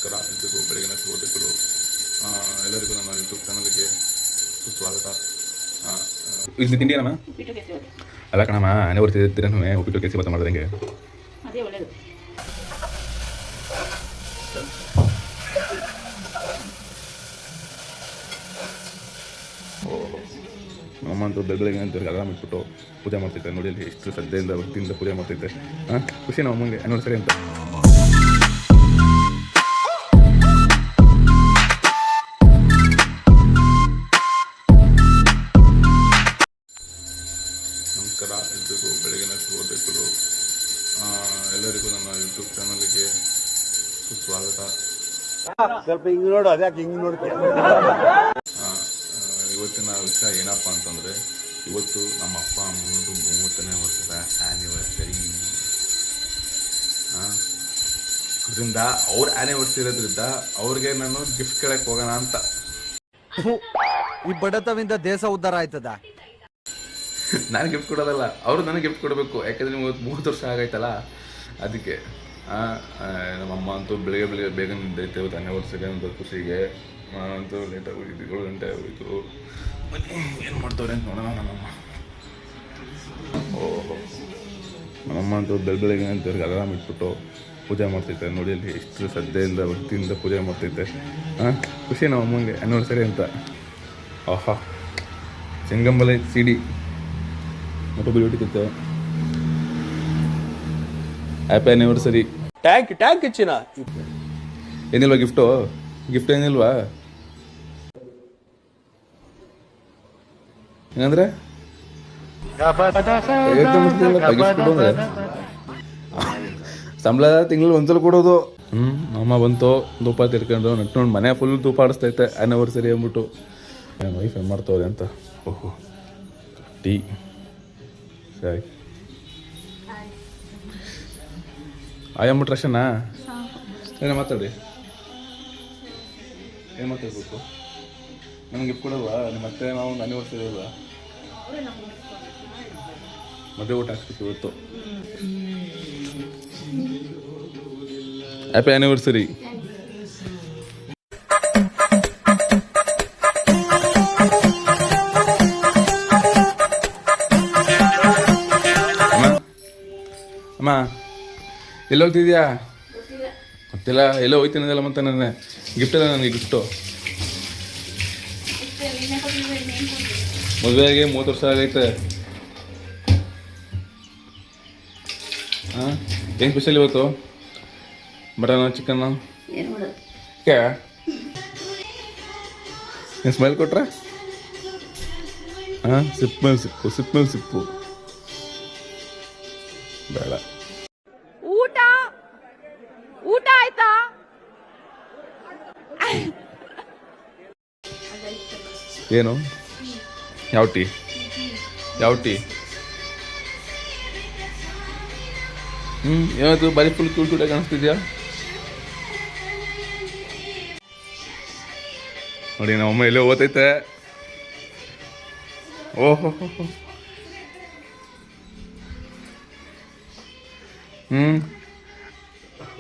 ನಮಸ್ಕಾರ, ಎಲ್ರಿಗೂ ಬೆಳಗಿನ ಶುಭೋದಯಗಳು. ಎಲ್ಲರಿಗೂ ನಮ್ಮ ಯೂಟ್ಯೂಬ್ ಚಾನಲ್ಗೆ ಸುಸ್ವಾಗತ. ಇಲ್ಲಿ ತಿಂಡಿ ಏನಮ್ಮ? ಅಲ್ಲ ಕಣಮ್ಮ, ಆನೆ ಬರ್ತಿದ್ದೀರನು ಉಪ್ಪಿಟ್ಟು ಕೇಸಿ ಬಾತ್ ಮಾಡಿದ್ರೆ ಹೆಂಗೆ? ಅದೇ ಒಳ್ಳೇದು. ಅಮ್ಮ ಅಂತೂ ಬೆಳಗ್ಗೆ ಅಂತ ಅಲಾರಾಮ್ ಇಟ್ಬಿಟ್ಟು ಪೂಜೆ ಮಾಡ್ತೈತೆ. ನೋಡಿ ಅಲ್ಲಿ ಎಷ್ಟು ಶ್ರದ್ಧೆಯಿಂದ ಭಕ್ತಿಯಿಂದ ಪೂಜೆ ಮಾಡ್ತೈತೆ. ಖುಷಿ ನಮ್ಮ ಅಮ್ಮಂಗೆ ಆ್ಯನಿವರ್ಸರಿ ಅಂತ. ನಮಸ್ಕಾರ, ಎಲ್ರಿಗೂ ಬೆಳಗಿನ ಶುಭೋದಯಗಳು. ಎಲ್ಲರಿಗೂ ನಮ್ಮ ಯೂಟ್ಯೂಬ್ ಚಾನಲ್ಗೆ ಸುಸ್ವಾಗತ. ಸ್ವಲ್ಪ ಹಿಂಗೆ ನೋಡು, ಅದ್ಯಾಕೆ ಹಿಂಗೆ ನೋಡ್ತೀವಿ. ಇವತ್ತಿನ ವಿಷಯ ಏನಪ್ಪ ಅಂತಂದರೆ, ಇವತ್ತು ನಮ್ಮ ಅಪ್ಪ ಅಮ್ಮನದು 30ನೇ ವರ್ಷದ ಆ್ಯನಿವರ್ಸರಿ. ಅದರಿಂದ ಅವ್ರ ಆ್ಯನಿವರ್ಸರಿ ಇರೋದ್ರಿಂದ ಅವ್ರಿಗೆ ನಾನು ಗಿಫ್ಟ್ ಕೇಳಕ್ಕೆ ಹೋಗೋಣ ಅಂತ. ಈ ಬಡತವಿಂದ ದೇಶ ಉದ್ಧಾರ ಆಯ್ತದ. ನಾನು ಗಿಫ್ಟ್ ಕೊಡೋದಲ್ಲ, ಅವರು ನನಗೆ ಗಿಫ್ಟ್ ಕೊಡಬೇಕು. ಯಾಕೆಂದರೆ 30 ವರ್ಷ ಆಗೈತಲ್ಲ, ಅದಕ್ಕೆ. ನಮ್ಮಮ್ಮ ಅಂತೂ ಬೆಳಗ್ಗೆ ಬೇಗ ನಿಂತೈತೆ. ಇವತ್ತು ಆ್ಯನಿವರ್ಸರಿ ಅಂತ ಖುಷಿಗೆ. ಅಂತೂ ಲೇಟಾಗಿ ಹೋಗಿದ್ದು, 7 ಗಂಟೆ ಆಗೋಯಿತು. ಬನ್ನಿ ಏನು ಮಾಡ್ತವ್ರೆ ಅಂತ ನೋಡೋಣ. ನಮ್ಮಮ್ಮ ಅಂತೂ ಬೆಳಗ್ಗೆ ಅಂತ ಅಲಾರಾಮ್ ಇಟ್ಬಿಟ್ಟು ಪೂಜೆ ಮಾಡ್ತೈತೆ. ನೋಡಿ ಅಲ್ಲಿ ಎಷ್ಟು ಶ್ರದ್ಧೆಯಿಂದ ಭಕ್ತಿಯಿಂದ ಪೂಜೆ ಮಾಡ್ತೈತೆ. ಖುಷಿ ನಮ್ಮ ಅಮ್ಮಂಗೆ ಆ್ಯನಿವರ್ಸರಿ ಅಂತ. ಆಹಾ, ಚೆಂಗಂಬಲ CD ಮೊಟ್ಟೆ ಹೊಡಿತೈತೆ. Happy anniversary. ಟ್ಯಾಂಕ್ ಹೆಚ್ಚಿನ ಏನಿಲ್ವಾ ಗಿಫ್ಟ್ ಏನಿಲ್ವಾ? ಏನಂದ್ರೆ ಸಂಬಳ ತಿಂಗಳಲ್ಲಿ ಒಂದ್ಸಲ ಕೊಡೋದು. ಅಮ್ಮ ಬಂತು, ಧೂಪ ತಿರ್ಕೊಂಡು ನಟ್ಟು ಮನೆ ಫುಲ್ ಧೂಪ ಆಡಿಸ್ತೈತೆ ಆ್ಯನಿವರ್ಸರಿ ಅಂದ್ಬಿಟ್ಟು. ವೈಫ್ ಏನು ಮಾಡ್ತವ್ರೆ ಅಂತ. ಓಹೋ, ಟೀ ಸರಿ. ಆಯಂಬಿಟ್ರೆ ಅಷ್ಟೇನಾ? ಏನೋ ಮಾತಾಡಿ. ಏನು ಮಾತಾಡ್ಬೇಕು? ನನಗೆ ಗಿಫ್ಟ್ ಕೊಡಲ್ವಾ? ನಿಮ್ಮ ಮತ್ತೆ ನಾವು ಒಂದು ಆ್ಯನಿವರ್ಸರಿ ಅಲ್ವಾ? ಮದುವೆ ಊಟ ಹಾಕ್ಬೇಕು ಇವತ್ತು. Happy anniversary. ಅಮ್ಮ ಎಲ್ಲಿ ಹೋಗ್ತಿದ್ಯಾ? ಗೊತ್ತಿಲ್ಲ, ಎಲ್ಲೋ ಹೋಗ್ತೀನಲ್ಲ. ಮತ್ತೆ ನನ್ನ ಗಿಫ್ಟ್ ಅಲ್ಲ, ನನಗೆ ಗಿಫ್ಟು. ಮದುವೆಗೆ 30 ವರ್ಷ ಆಗೈತೆ. ಏನು ಸ್ಪೆಷಲ್ ಇವತ್ತು? Mutton chicken? ಏಕೆ ಏನು ಸ್ಮೈಲ್ ಕೊಟ್ರೆ? ಸಿಪ್ ಮೇಲೆ ಸಿಪ್ಪು ಬೇಡ. ಊಟ ಆಯ್ತಾ? ಏನು? ಯಾವ ಟೀ? ಏನಾಯ್ತು? ಬರೀ ಫುಲ್ ಕ್ಯೂಟ್ ಕಾಣಿಸ್ತಿದ್ಯಾ? ನೋಡಿ ನಮ್ಮಮ್ಮ ಎಲ್ಲೇ ಓದೈತೆ. ಓಹೋ,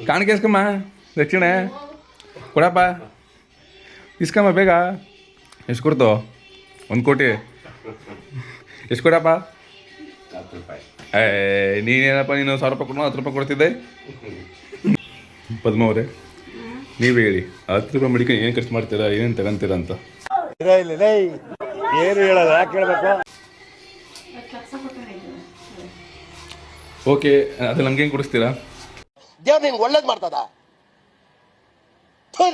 ಕಾಣಿಕೆ ಇಸ್ಕಮ್ಮ, ದಕ್ಷಿಣೆ ಕೊಡಪ್ಪ, ಇಸ್ಕಮ್ಮ ಬೇಗ. ಎಷ್ಟು ಕೊಡ್ತು? 1 ಕೋಟಿ. ಎಷ್ಟು ಕೊಡಪ್ಪ? 10 ರೂಪಾಯಿ. ನೀನೇನಪ್ಪ, ನೀನು 1000 ರೂಪಾಯಿ ಕೊಟ್ಟು 10 ರೂಪಾಯಿ ಕೊಡ್ತಿದ್ದೆ. ಪದ್ಮ ಅವರೇ, ನೀವೇ ಹೇಳಿ, 10 ರೂಪಾಯಿ ಮಡಿಕೆ ಏನು ಖರ್ಚು ಮಾಡ್ತೀರಾ, ಏನೇನು ತಗೊಂತೀರಾ ಅಂತ? ಏನು ಹೇಳೋದು, ಯಾಕೆ ಹೇಳ್ಬೇಕು? ಓಕೆ, ಅದು ನಮ್ಗೇನು ಕೊಡಿಸ್ತೀರಾ? ದೇವ್ರು ನಿಂಗೆ ಒಳ್ಳೇದು ಮಾಡ್ತದ.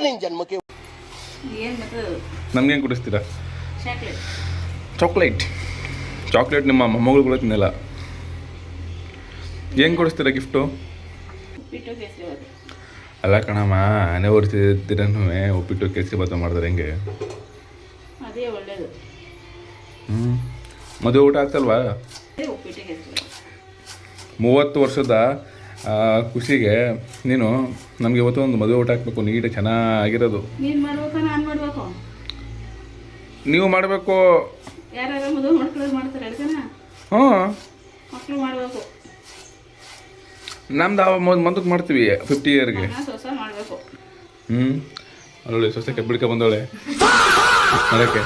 ನಿನ್ ಜನ್ಮಕ್ಕೆ ನಮ್ಗೇನು ಕೊಡಿಸ್ತೀರಾ? ಚಾಕ್ಲೇಟ್ ನಿಮ್ಮ ಮೊಮ್ಮಗಳು ಕೂಡ ತಿನ್ನಲ್ಲ. ಏನು ಕೊಡಿಸ್ತೀರಾ ಗಿಫ್ಟು? ಅಲ್ಲ ಕಣಮ್ಮ, ಆ್ಯನಿವರ್ಸರಿ ಉಪ್ಪಿಟ್ಟು ಕೇಸರಿ ಬಾತ್ ಮಾಡಿದ್ರೆ ಹೆಂಗೆ? ಅದೇ ಒಳ್ಳೇದು. ಮದುವೆ ಊಟ ಆಗ್ತಲ್ವಾ? 30 ವರ್ಷದ ಖುಷಿಗೆ ನೀನು ನಮಗೆ ಇವತ್ತು ಒಂದು ಮದುವೆ ಊಟ ಹಾಕ್ಬೇಕು, ನೀಟಾಗಿ ಚೆನ್ನಾಗಿರೋದು. ನೀನು ಮಾಡ್ಬೇಕಾ, ನಾನು ಮಾಡ್ಬೇಕು? ನೀವು ಮಾಡಬೇಕು. ಯಾರು ಮದುವೆ ಮಾಡ್ಕೊಳ್ಳೋದು ಮಾಡ್ತಾರೆ ಹೇಳ್ತಾನ? ಮಕ್ಕಳು ಮಾಡಬೇಕು. ನಮ್ದು ಮುಂದಕ್ಕೆ ಮಾಡ್ತೀವಿ 50 ಇಯರ್ಗೆ. ಹೊಸ ಮಾಡಬೇಕು. ಅಲ್ಲೊಳ್ಳೆ ಸೊಸೆ ಕೆಬ್ಬಿಡ್ಕ ಬಂದವಳೆ ನೋಡಕ್ಕೆ.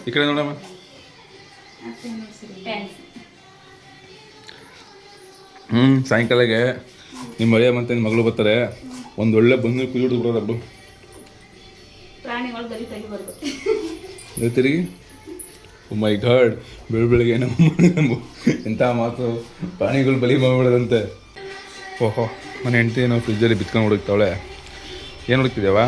ಈ ಕಡೆ ನೋಡಮ್ಮ. ಸಾಯಂಕಾಲಗೆ ನಿಮ್ಮ ಮಳೆಯ ಮತ್ತೆ ನಿಮ್ಮ ಮಗಳು ಬರ್ತಾರೆ. ಒಂದು ಒಳ್ಳೆ ಬಂದು ಕುದಿದು ಬಿಡೋದು ಹಬ್ಬ. ಪ್ರಾಣಿಗಳು ಬರೀ ತೆಗಿಬಾರ್ದು. ತಿರುಗಿ ಮೈ ಗಾಡ್, ಬೆಳಗ್ಗೆ ನಮ್ಮ ಎಂಥ ಮಾತು, ಪ್ರಾಣಿಗಳು ಬಲಿ ಮಾಡ್ಬಿಡೋದಂತೆ. ಓಹೋ, ನನ್ನ ಹೆಂಡತಿ ನಾವು ಫ್ರಿಜ್ಜಲ್ಲಿ ಬಿತ್ಕೊಂಡು ಹುಡುಕ್ತಾವಳೆ. ಏನು ಹುಡುಕ್ತಿದ್ದೇವಾ?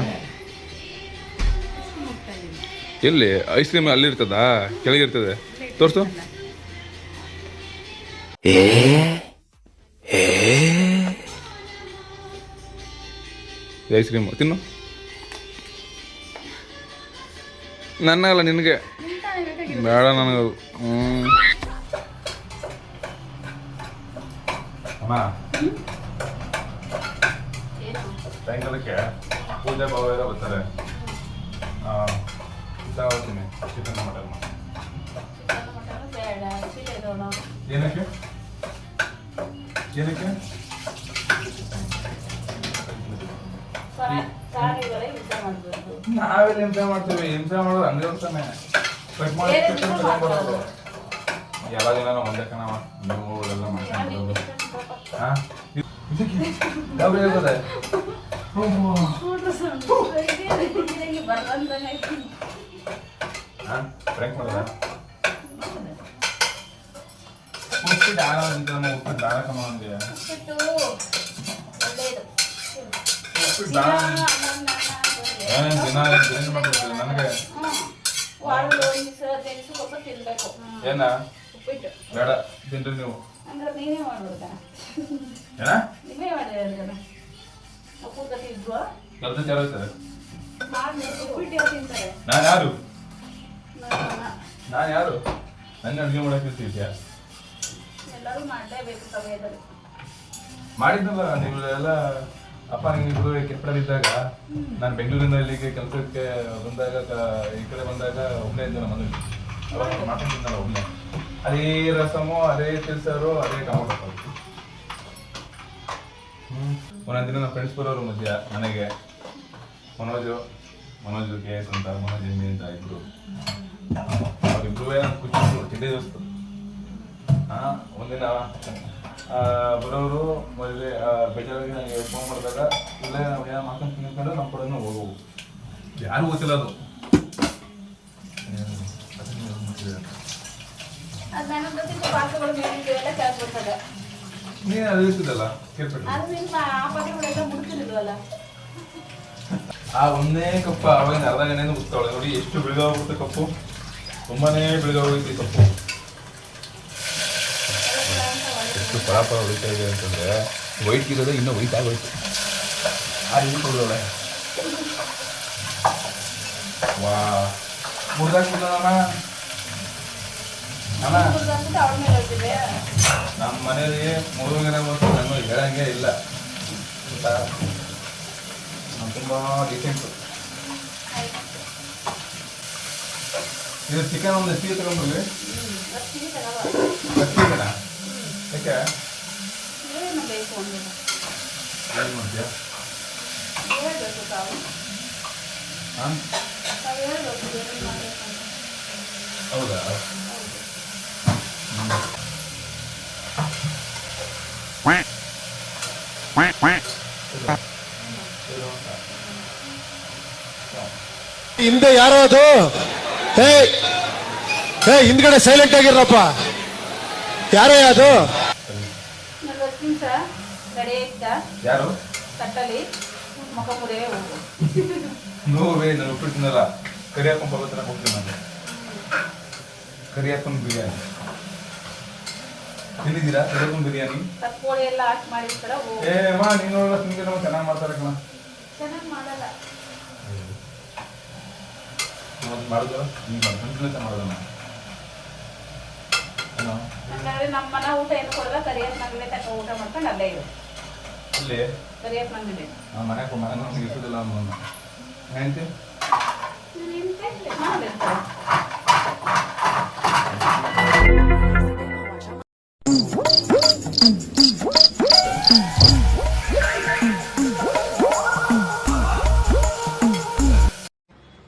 ಎಲ್ಲಿ ಐಸ್ ಕ್ರೀಮ್ ಅಲ್ಲಿರ್ತದಾ? ಕೆಳಗಿರ್ತದೆ, ತೋರಿಸು. ಐಸ್ ಕ್ರೀಮ್ ತಿನ್ನು. ನನ್ನಲ್ಲ, ನಿನಗೆ ಬೇಡ ನನಗದು. ಅಮ್ಮ, ಸಾಯಂಕಾಲಕ್ಕೆ ಪೂಜೆ ಭಾವ ಎಲ್ಲ ಬರ್ತಾರೆ. ಹೋಗ್ತೀನಿ ಚಿಕನ್ ಮಟನ್. ಏನಕ್ಕೆ ಏನಕ್ಕೆ ನಾವೆಲ್ಲ ಹಿಂಸೆ ಮಾಡ್ತೀವಿ? ಹಿಂಸೆ ಮಾಡೋದು ಹಂಗೆ ಇರ್ತಾನೆ. ಕಟ್ ಮಾಡಿ ಬರೋದು ಎಲ್ಲ ದಿನ ನಾವು ಒಂದೇ ಕಣವ ಎಲ್ಲ ಮಾಡ್ಕೊಂಡು ಹಾಂ ಗಾಬರಿ ಇರ್ತದೆ. ಹಾಂ ಫ್ರೆಂಕ್ ಮಾಡೋದ ಉಪ್ಪಿಟ್ಟು ಆರೋಗ್ಯ ಉಪ್ಪಿಟ್ಟು ದಾರಕಮ್ಮ ಅಂದೆ. ದಿನ ಮಾಡ್ಕೊಡ್ತೀವಿ ನನಗೆ. ಏನ ಬೇಡ ತಿನ್ರಿ ನೀವು. ಏನ ಕೆಲಸ ಚಲೋ ಸರ್. ನಾನು ಯಾರು ನನ್ನ ಅಡುಗೆ ಮಾಡಕ್ಕೆ ಇರ್ತಿದ್ಯಾ? ಮಾಡಿದ್ನಲ್ಲ ನೀವು ಎಲ್ಲ. ಅಪ್ಪ ನಿಮ್ಗಿಬ್ರು ಕೆಟ್ಟದಿದ್ದಾಗ ನಾನು ಬೆಂಗಳೂರಿನ ಇಲ್ಲಿಗೆ ಕೆಲಸಕ್ಕೆ ಬಂದಾಗ ಈ ಕಡೆ ಬಂದಾಗ ಒಬ್ಬನೇ ಇದ್ದೆ ನಮ್ಮ ಮನೇಲಿ. ಅವಾಗ ಮಾಡ್ಕೊಂಡಿದ್ದಲ್ಲ ಒಬ್ಬನೇ. ಅದೇ ರಸಮು, ಅದೇ ತಿರ್ಸಾರು, ಅದೇ ಟೊಮೊಟೊ ಸಾರು. ಒಂದೊಂದು ದಿನ ನಮ್ಮ ಫ್ರೆಂಡ್ಸ್ ಬರೋರು ಮಧ್ಯ ಮನೆಗೆ. ಮನೋಜ್ ಕೇಸ್ ಅಂತ, ಮನೋಜ್ ಎಮ್ಮಿ ಅಂತ ಇದ್ರು. ಅವರಿಬ್ರು ಖುಷಿ ತಿಂಡಿ ದೋಸ್ತು. ಒಂದಿನ ಬರೋರು ಮದುವೆ ಬೇಜಾರಾಗಿ ನನಗೆ ಫೋನ್ ಮಾಡಿದಾಗ ಇಲ್ಲೇ ನಾವು ಏನೋ ಮಾಡ್ಕೊಂಡು ತಿನ್ಕೊಂಡು ನಮ್ಮ ಕಡೆ ಹೋಗವು. ಯಾರು ಗೊತ್ತಿಲ್ಲ ಅದು. ನೀನು ಅದು ಇರ್ತಿದ್ದಲ್ಲ ಕೇಳ್ಪಟ್ಟು ಆ ಒಂದೇ ಕಪ್ಪ ಅವಾಗಿನ ಅರ್ಧ ಗಂಟೆಯಿಂದ ಮುಚ್ತಾವಳೆ. ನೋಡಿ ಎಷ್ಟು ಬೆಳಗಾಗುತ್ತೆ ಕಪ್ಪು, ತುಂಬಾನೇ ಬೆಳಗಾಗೋಯ್ತು ಕಪ್ಪು. ಎಷ್ಟು ಪರಾಪರ ಹೊಡಿತಾ ಇದೆ ಅಂತಂದರೆ ವೈಟ್ ಇರೋದು ಇನ್ನೂ ವೈಟ್ ಆಗೋಯ್ತು. ಆ ರೀತಿ ಕೊಡೋಳೆ. ವಾ ಮುಡ್ದಾಕ್ಬಿಡೋಣ ಅಣ್ಣ. ನಮ್ಮ ಮನೇಲಿ ಮುಳುಗಿನ ಬಂತು ನಾನು ಹೇಳಂಗೆ ಇಲ್ಲ. ನಾನು ತುಂಬ ಡಿಸೆಂಟು. ಇದು ಚಿಕನ್ ಒಂದು ಎಷ್ಟಿಗೆ ತಗೊಂಡ್ಬರ್ಲಿ? ಅಷ್ಟಿಗೆನಾ? ಯಾಕೆ ಏನು ಮಾಡ್ತೀಯ? ಹಾಂ ಹೌದಾ? ಹಿಂದೆ ಯಾರೋ ಅದು ಹಿಂದ್ಗಡೆ ಸೈಲೆಂಟ್ ಆಗಿರಪ್ಪ. ಯಾರೋ ಅದು? ಯಾರು? ತಟ್ಟಲಿ ಮುಖ ಮುರೇ ಹೋಗು. ನೋವೇ ನಾನು ಉಪ್ಪಿಟ್ಟಿನಲ್ಲ. ಕರಿಯಪ್ಪನ ಪರ್ವತನ ಹೋಗ್ತೀನಿ ನಾನು. ಕರಿಯಪ್ಪನ ಬಿರಿಯಾನಿ ತಿಂದಿದ್ದೀರಾ? ಕರಿಯಪ್ಪನ ಬಿರಿಯಾನಿ ತಕ್ಕೋಳಿ ಎಲ್ಲ ಹಾಕಿ ಮಾಡಿರ್ತಾರ. ಮಾ ನೀನು ನಿಮಗೆ ನಾವು ಚೆನ್ನಾಗಿ ಮಾಡ್ತಾರೆ ಕಣ. ಚೆನ್ನಾಗಿ ಮಾಡಲ್ಲ ಮಾಡಿದ್ರು ನೀವು ಸಂಸ್ಕೃತ ಮಾಡೋದನ್ನ. ಹಂಗಾದ್ರೆ ನಮ್ಮ ಮನೆ ಊಟ ಏನು ಕೊಡಲ್ಲ. ಕರಿಯಪ್ಪ ನಂಗಲೇ ತಕ್ಕ ಊಟ ಮಾಡ್ಕೊಂಡು ಅಲ್ಲೇ ಇರು. ಇಲ್ಲಿ ಕರಿಯಪ್ಪ ನಂಗಲೇ ಮನೆಗೆ ಇರ್ತಿಲ್ಲ ನಮ್ಮ ಹೆಂಡತಿ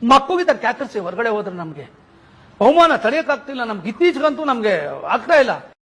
ಮಕ್ಕಳಿಗೆ ಕ್ಯಾಕರಿಸಿ ಹೊರಗಡೆ ಹೋದ್ರೆ ನಮ್ಗೆ ಅವಮಾನ ತಡೆಯಕ್ಕಾಗ್ತಿಲ್ಲ. ನಮ್ಗೆ ಇತ್ತೀಚೆಗಂತೂ ನಮ್ಗೆ ಆಗ್ತಾ ಇಲ್ಲ.